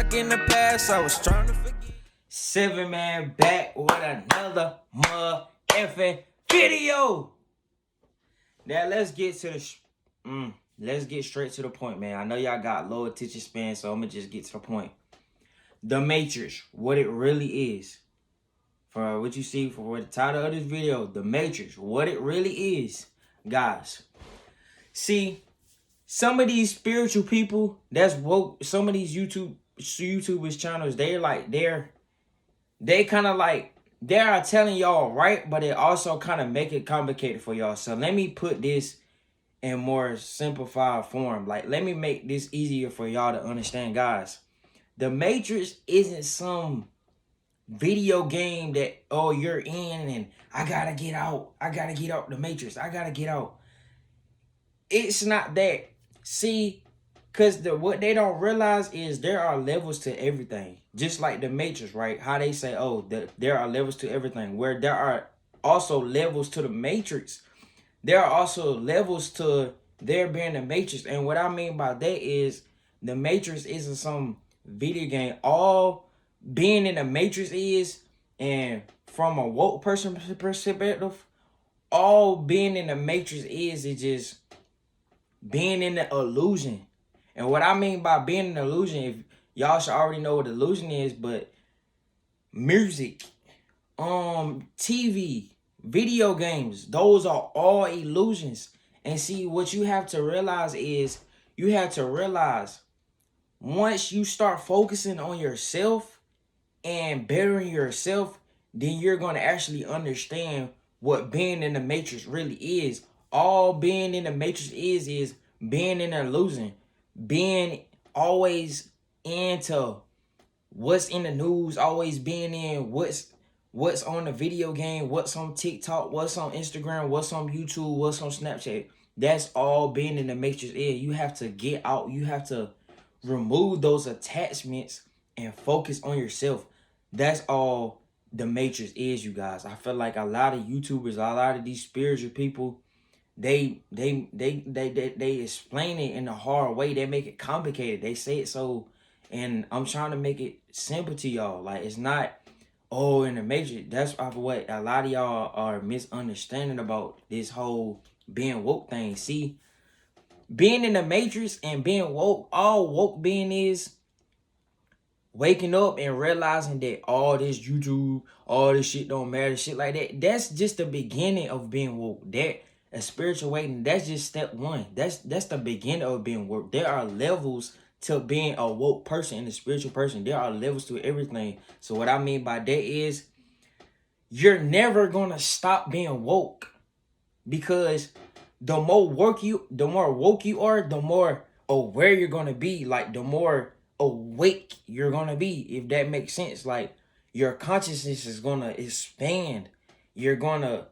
stuck in the past, I was trying to forget. 7 Man back with another effing video. Now let's get to the let's get straight to the point, man. I know y'all got low attention span, so I'm gonna just get to the point. The Matrix, what it really is. For what you see for the title of this video, The Matrix, what it really is, guys. See, some of these spiritual people that's woke, some of these YouTubers channels, they kind of like, they are telling y'all right, but they also kind of make it complicated for y'all. So let me put this in more simplified form. Like, let me make this easier for y'all to understand, guys. The Matrix isn't some video game that, oh, you're in and I gotta get out the Matrix, I gotta get out. It's not that. See, because what they don't realize is there are levels to everything. Just like the Matrix, right? How they say, oh, there are levels to everything. Where there are also levels to the Matrix, there are also levels to there being the Matrix. And what I mean by that is the Matrix isn't some video game. All being in the Matrix is, and from a woke person perspective, all being in the Matrix is just being in the illusion. And what I mean by being in the illusion, if y'all should already know what illusion is, but music, TV, video games, those are all illusions. And see, what you have to realize is, once you start focusing on yourself and bettering yourself, then you're going to actually understand what being in the Matrix really is. All being in the Matrix is being in an illusion, being always into what's in the news, always being in what's on the video game, what's on TikTok, what's on Instagram, what's on YouTube, what's on Snapchat. That's all being in the Matrix is. You have to get out. You have to remove those attachments and focus on yourself. That's all the Matrix is, you guys. I feel like a lot of YouTubers, a lot of these spiritual people, they explain it in a hard way. They make it complicated. They say it so, and I'm trying to make it simple to y'all. Like, it's not, oh, in the Matrix. That's what a lot of y'all are misunderstanding about this whole being woke thing. See, being in the Matrix and being woke, all woke being is waking up and realizing that all this YouTube, all this shit don't matter, shit like that. That's just the beginning of being woke. That a spiritual awakening, that's just step one. That's the beginning of being woke. There are levels to being a woke person and a spiritual person. There are levels to everything. So what I mean by that is, you're never gonna stop being woke, because the more woke you are, the more aware you're gonna be. Like, the more awake you're gonna be, if that makes sense. Like, your consciousness is gonna expand. You're gonna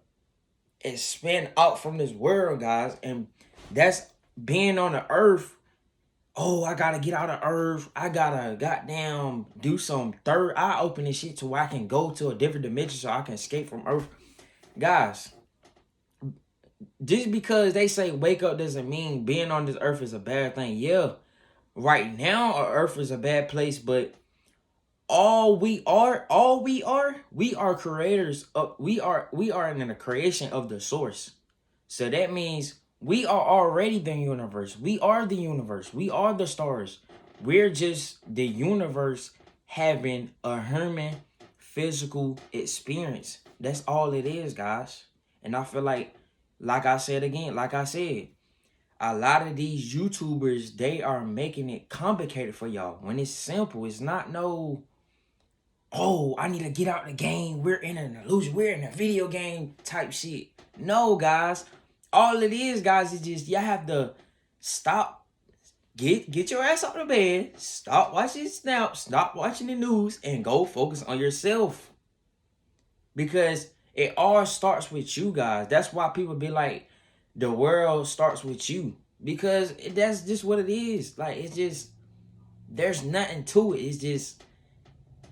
expand out from this world, guys. And that's being on the earth. Oh, I gotta get out of earth. I gotta goddamn do some third eye opening shit to where I can go to a different dimension so I can escape from earth. Guys, just because they say wake up doesn't mean being on this earth is a bad thing. Yeah, right now our earth is a bad place, but we are creators of, we are in the creation of the source. So that means we are already the universe. We are the universe. We are the stars. We're just the universe having a human physical experience. That's all it is, guys. And I feel like I said, a lot of these YouTubers, they are making it complicated for y'all when it's simple. It's not no, oh, I need to get out the game, we're in an illusion, we're in a video game type shit. No, guys. All it is, guys, is just y'all have to stop, get your ass out of bed, stop watching Snap, stop watching the news, and go focus on yourself. Because it all starts with you, guys. That's why people be like, the world starts with you. Because that's just what it is. Like, it's just, there's nothing to it. It's just,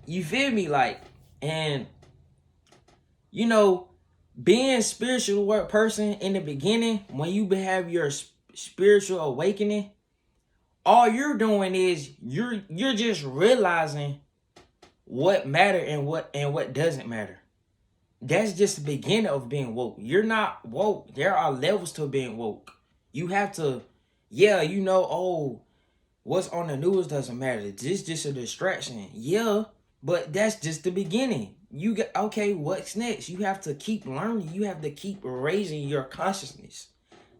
you feel me? Like, and, you know, being a spiritual work person in the beginning, when you have your spiritual awakening, all you're doing is you're just realizing what matter and what doesn't matter. That's just the beginning of being woke. You're not woke. There are levels to being woke. You have to, yeah, oh, what's on the news doesn't matter. This just a distraction. Yeah, but that's just the beginning. You get, okay, what's next? You have to keep learning. You have to keep raising your consciousness.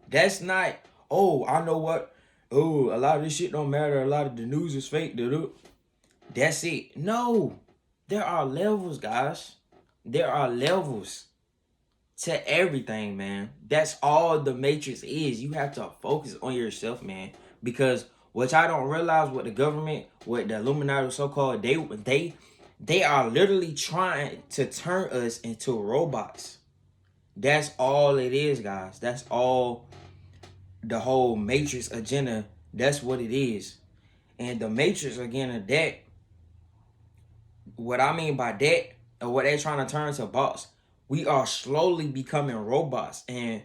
That's not, oh, I know what, oh, a lot of this shit don't matter. A lot of the news is fake. That's it. No, there are levels, guys. There are levels to everything, man. That's all the Matrix is. You have to focus on yourself, man. Because what I don't realize, what the government, what the Illuminati so-called, they are literally trying to turn us into robots. That's all it is, guys. That's all the whole Matrix agenda. That's what it is. And the Matrix, again, that, what I mean by that, or what they're trying to turn to bots, we are slowly becoming robots. And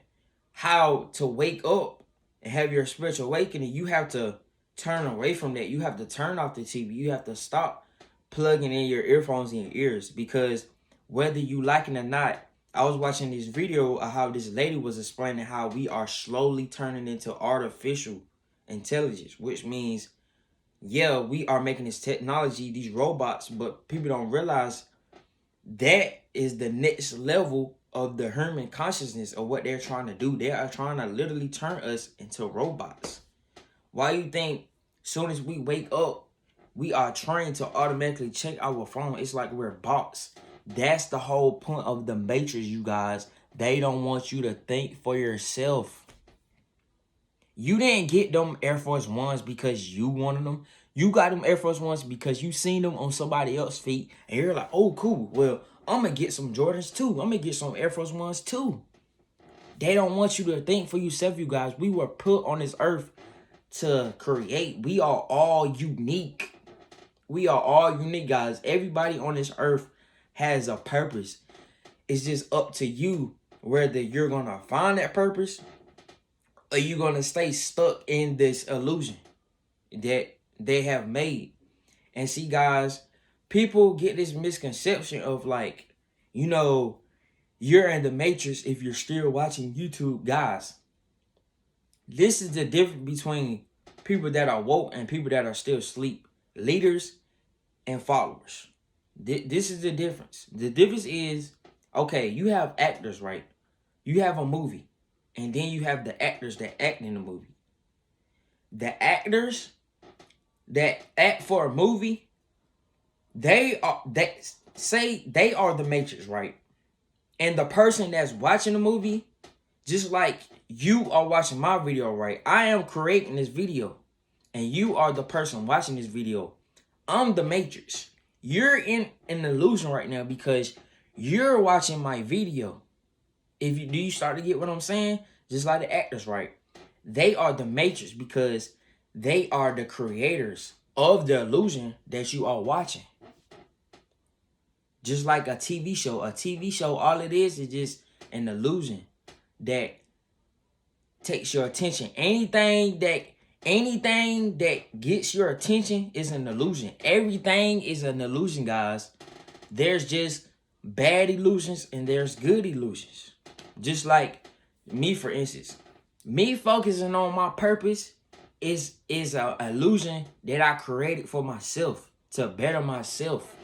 how to wake up and have your spiritual awakening, you have to turn away from that. You have to turn off the TV. You have to stop plugging in your earphones in your ears, because whether you like it or not, I was watching this video of how this lady was explaining how we are slowly turning into artificial intelligence, which means, yeah, we are making this technology, these robots, but people don't realize that is the next level of the human consciousness of what they're trying to do. They are trying to literally turn us into robots. Why you think soon as we wake up, we are trained to automatically check our phone? It's like we're bots. That's the whole point of the Matrix, you guys. They don't want you to think for yourself. You didn't get them Air Force Ones because you wanted them. You got them Air Force Ones because you seen them on somebody else's feet. And you're like, oh, cool. Well, I'm going to get some Jordans too. I'm going to get some Air Force Ones too. They don't want you to think for yourself, you guys. We were put on this earth to create. We are all unique. We are all unique, guys. Everybody on this earth has a purpose. It's just up to you whether you're going to find that purpose, are you going to stay stuck in this illusion that they have made? And see, guys, people get this misconception of like, you're in the Matrix if you're still watching YouTube. Guys, this is the difference between people that are woke and people that are still asleep. Leaders and followers. This is the difference. The difference is, okay, you have actors, right? You have a movie. And then you have the actors that act in the movie. The actors that act for a movie, they are the Matrix, right? And the person that's watching the movie, just like you are watching my video, right? I am creating this video, and you are the person watching this video. I'm the Matrix. You're in an illusion right now because you're watching my video. Do you start to get what I'm saying? Just like the actors, right? They are the Matrix because they are the creators of the illusion that you are watching. Just like a TV show. A TV show, all it is just an illusion that takes your attention. Anything that gets your attention is an illusion. Everything is an illusion, guys. There's just bad illusions and there's good illusions. Just like me, for instance, me focusing on my purpose is an illusion that I created for myself, to better myself.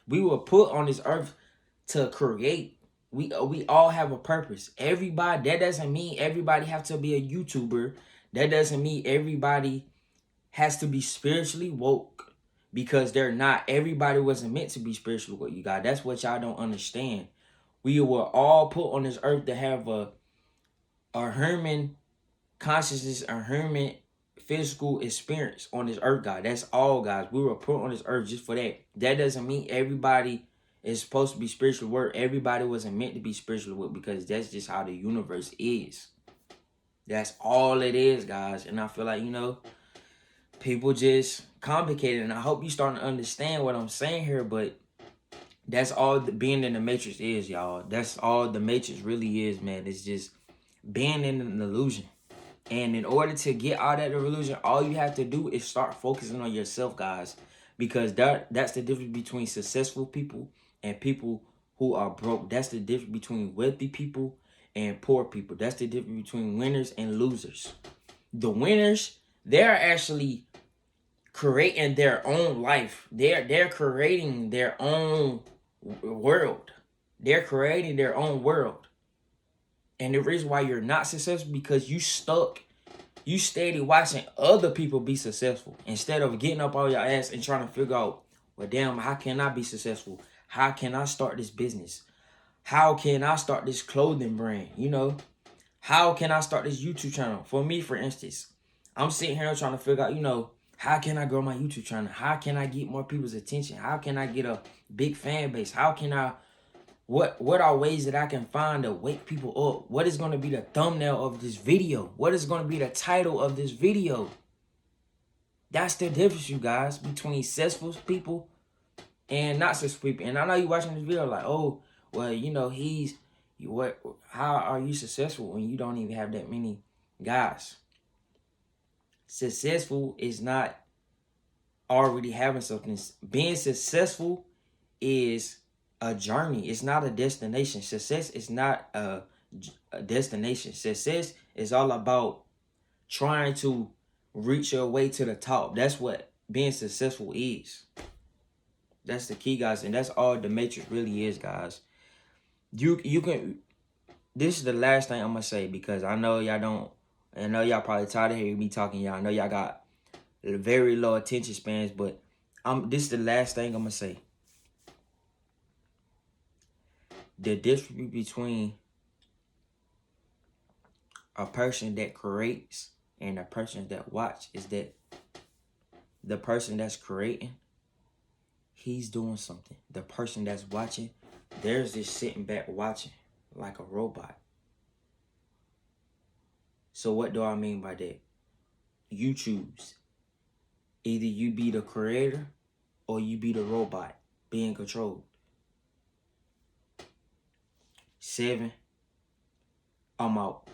We were put on this earth to create. We all have a purpose. Everybody, that doesn't mean everybody have to be a YouTuber. That doesn't mean everybody has to be spiritually woke, because they're not. Everybody wasn't meant to be spiritually woke, you guys. That's what y'all don't understand. We were all put on this earth to have a human consciousness, a human physical experience on this earth, God. That's all, guys. We were put on this earth just for that. That doesn't mean everybody is supposed to be spiritually woke. Everybody wasn't meant to be spiritually woke, because that's just how the universe is. That's all it is, guys. And I feel like, people just complicate it. And I hope you starting to understand what I'm saying here, but that's all being in the Matrix is, y'all. That's all the Matrix really is, man. It's just being in an illusion. And in order to get out of the illusion, all you have to do is start focusing on yourself, guys. Because that's the difference between successful people and people who are broke. That's the difference between wealthy people and poor people. That's the difference between winners and losers. The winners, they're actually creating their own life. They're creating their own world. They're creating their own world. And the reason why you're not successful because you steady watching other people be successful instead of getting up on your ass and trying to figure out, well, damn, how can I be successful? How can I start this business? How can I start this clothing brand? You know, how can I start this YouTube channel? For me, for instance, I'm sitting here trying to figure out, you know, how can I grow my YouTube channel? How can I get more people's attention? How can I get a big fan base? How can I what are ways that I can find to wake people up? What is going to be the thumbnail of this video? What is going to be the title of this video? That's the difference, you guys, between successful people and not successful people. And I know you watching this video like, oh, well, you know, how are you successful when you don't even have that many guys? Successful is not already having something. Being successful is a journey. It's not a destination. Success is not a destination. Success is all about trying to reach your way to the top. That's what being successful is. That's the key, guys, and that's all the matrix really is, guys. You can. This is the last thing I'm gonna say because I know y'all don't. I know y'all probably tired of hearing me talking. Y'all I know y'all got very low attention spans, but this is the last thing I'm gonna say. The difference between a person that creates and a person that watch is that the person that's creating, he's doing something. The person that's watching, they're just sitting back watching like a robot. So what do I mean by that? You choose. Either you be the creator or you be the robot being controlled. 7. I'm out.